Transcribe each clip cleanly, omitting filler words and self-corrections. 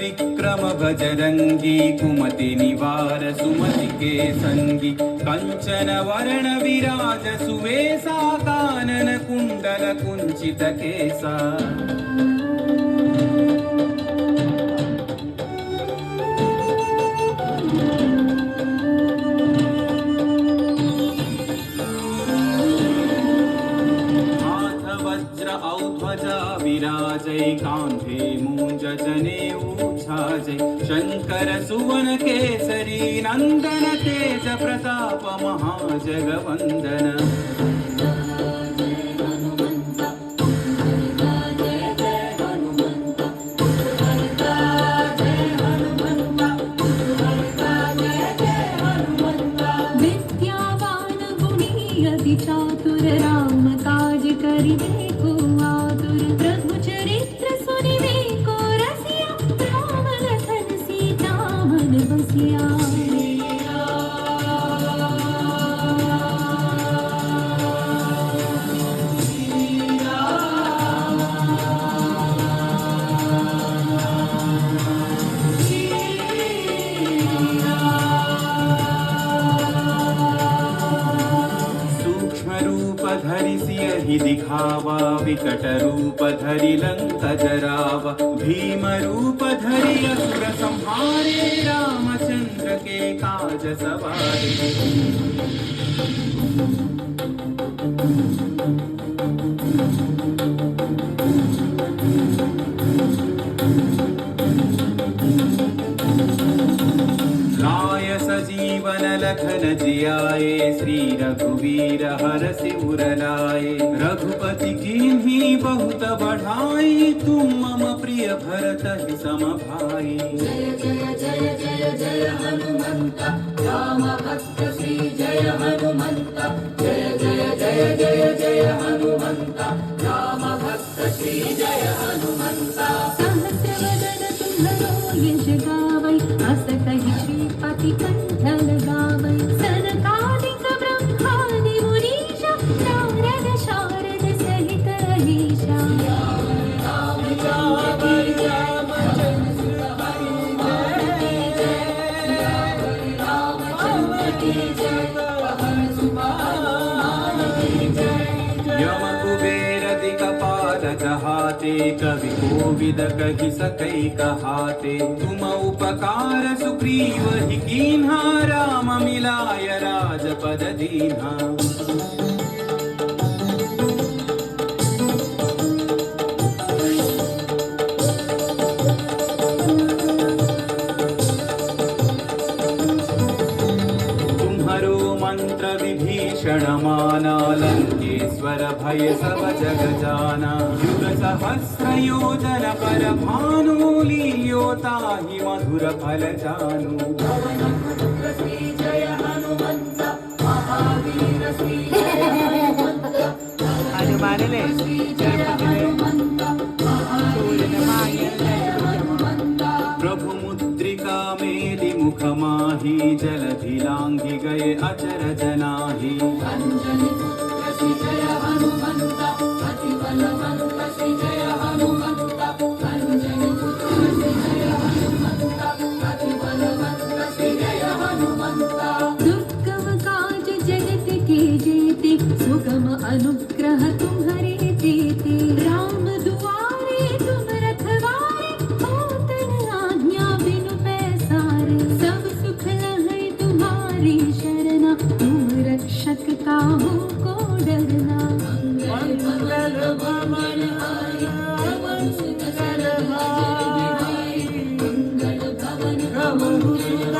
विक्रम बजरंगी कुमति निवार सुमति के संगी कंचन वरण विराज सुवेशा कानन कुंडल कुंचित केसा विराजै कांधे मूंज जनेऊ छाजै शंकर सुवन केसरी नंदन तेज प्रताप महाजगवंदन विद्यावान गुणी अति चातुर राम काज करिबे को आतुर प्रभु चरित्र सुनिबे को रसिया राम लखन सीता मन बसिया धरि सियहि दिखावा विकट रूप धरि लंक जरावा भीम रूप धरि असुर संहारे रामचंद्र के काज सवारे लाय सजीवन लखन जियाए श्री रघुवीर हरषि उर लाए रघुपति कीन्ही बहुत बढ़ाई तुम मम प्रिय भरत ही सम भाई जय जय जय जय जय हनुमंत राम भक्त श्री जय हनुमंत जय जय जय जय जय हनुमंत राम भक्त श्री जय हनुमंत सहस्रवदन तुम्हरो यश गावै अस कहि श्रीपति कंठ लगावै सनकादिक ब्रह्मादि मुनीश नारद शारद सहित अहीशा यम कुबेर दिगपाल जहाते कवि कोविद कहि सकै कहाते तुम उपकार सुग्रीव ही कीन्हा राम मिलाय राजपद दीन्हा मंत्र विभीषण माना लंकेश्वर भय सब जग जाना युग सहस्र योजन पर भानु लील्योता ही मधुर फल जानु जय हनुमंत महावीर श्री जय हनुमंत प्रभु मुद्रिका मेलि मुख माही जलधि लांघि गए अचरज नाही अंजनी पुत्र श्री जय हनुमंत अति बलवंत श्री जय हनुमंत अंजनी पुत्र श्री जय हनुमंत अति बलवंत श्री जय हनुमंत दुर्गम काज जगत के जेते सुगम अनुग्रह तुम्हारे देते राम दुआरे तुम रखवारे होत न आज्ञा बिनु पैसारे सब सुख लहै तुम्हारी शरणा तुम रक्षक काहू को डरना मंगल भवन आई पवन सुत सरभाई मंगल भवन सुत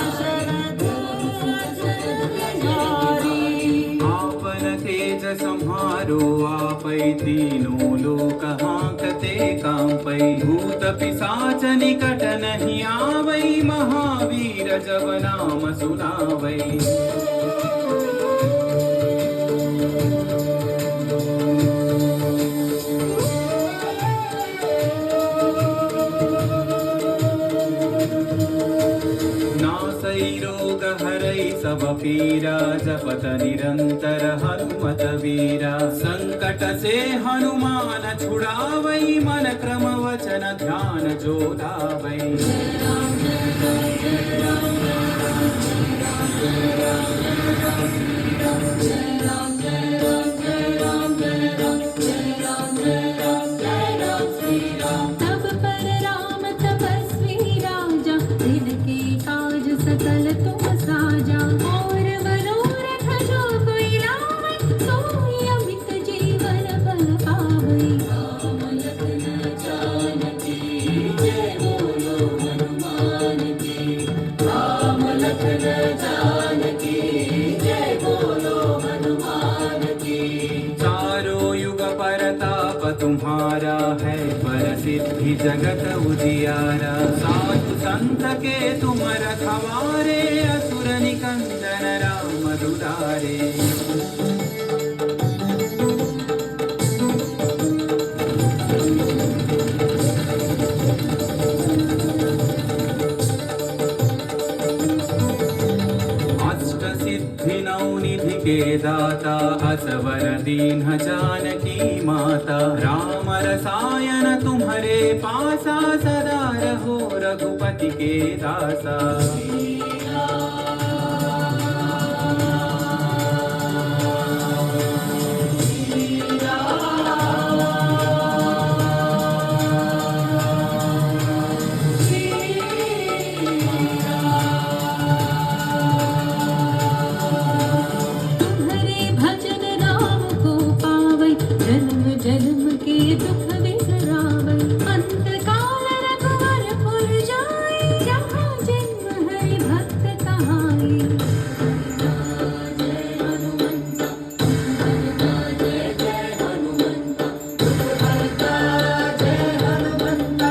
आपन तेज संहारो आपै तीनों लोक हांकते कांपै भूत पिशाच निकट नहीं आवै महावीर जब नाम सुनावै नासै रोग हरै सब सब पीरा जपत निरंतर हनुमत वीरा संकट से हनुमान छुड़ावई मन क्रम वचन ध्यान जो लावई तब पर राम तपस्वी राजा तिनके काज सकल तुम साजा और मनोरथ जो कोई लावै सोई अमित जीवन फल पावै राम लखन जानकी जय बोलो हनुमान की राम लखन जानकी जय बोलो हनुमान की चारों युग परताप तुम्हारा है पर सिद्धि जगत उजियारा साधु संत के तुम रखवारे असुर निकंदन राम दुलारे अष्ट सिद्धि नवनिधि के दाता असवर दीन जानकी माता राम रसायन तुम्हारे पासा सदा रहो रघुपति के दासा तुम्हारे भजन राम को पावै जन्म जन्म के दुख बिसरावै अंत काल रघुवरपुर जाई जहाँ जन्म हरि भक्त कहाई जय हनुमंता जय जय हनुमंता हरता जय हनुमंता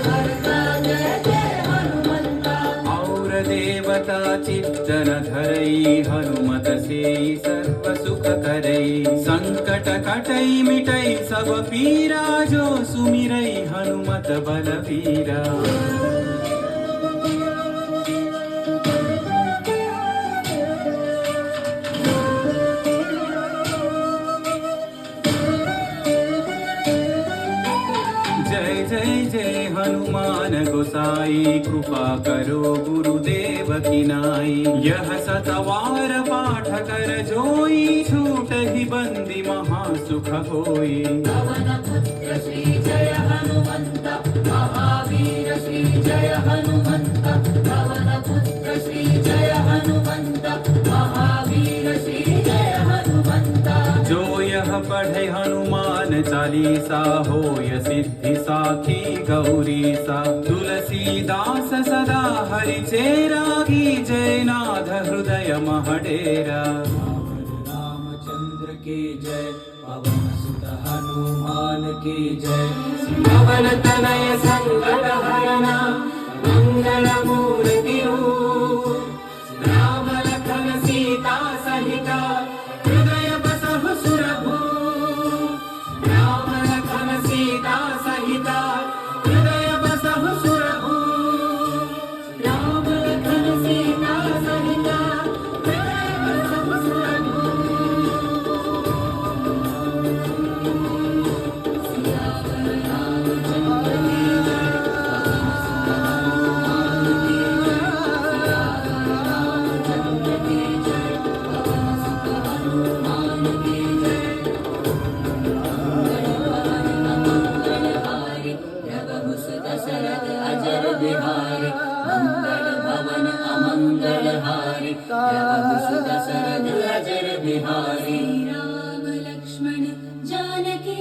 हरता जय जय हनुमंता और देवता चित्तन धरई हनुमत से सर्व सुख करई संकट कटई मिटई सब पीरा जो सुमिरई हनुमत बलबीरा जय जय जय हनुमान गोसाई कृपा करो गुरुदेव की नाई यह सतवार पाठ कर जोई छूट ही बंदी महासुख होई पवन पुत्र श्री जय हनुमंत महावीर श्री जय हनुमंत पवन पुत्र श्री जय हनुमंत महावीर श्री जय हनुमंत जो यह पढ़े हनुमान चालीसा होय सिद्धि साखी गौरी सा तुलसीदास सदा हरि चेरा की जय नाथ हृदय महडेरा रामचंद्र की जय पवन सुत हनुमान की जय पवन तनय संकट हरना मंगल मूर्ति राम लखन सीता सहिता हृदय बसहु सुरभूप राम लखन सीता सहिता हृदय बसहु सुरभूप राम लखन सीता सहिता हृदय बसहु सुरभूप सियावर रामचंद्र की जय रामचंद्र की जय हनुमान की जय मंगलहारी रघु सुत शरद अजर बिहारी मंगल भवन अमंगलहारी रघु सुत शरद अजर बिहारी राम लक्ष्मण जानकी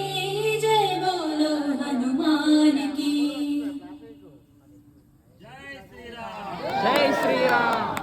जय बोलो हनुमान की जय श्री राम।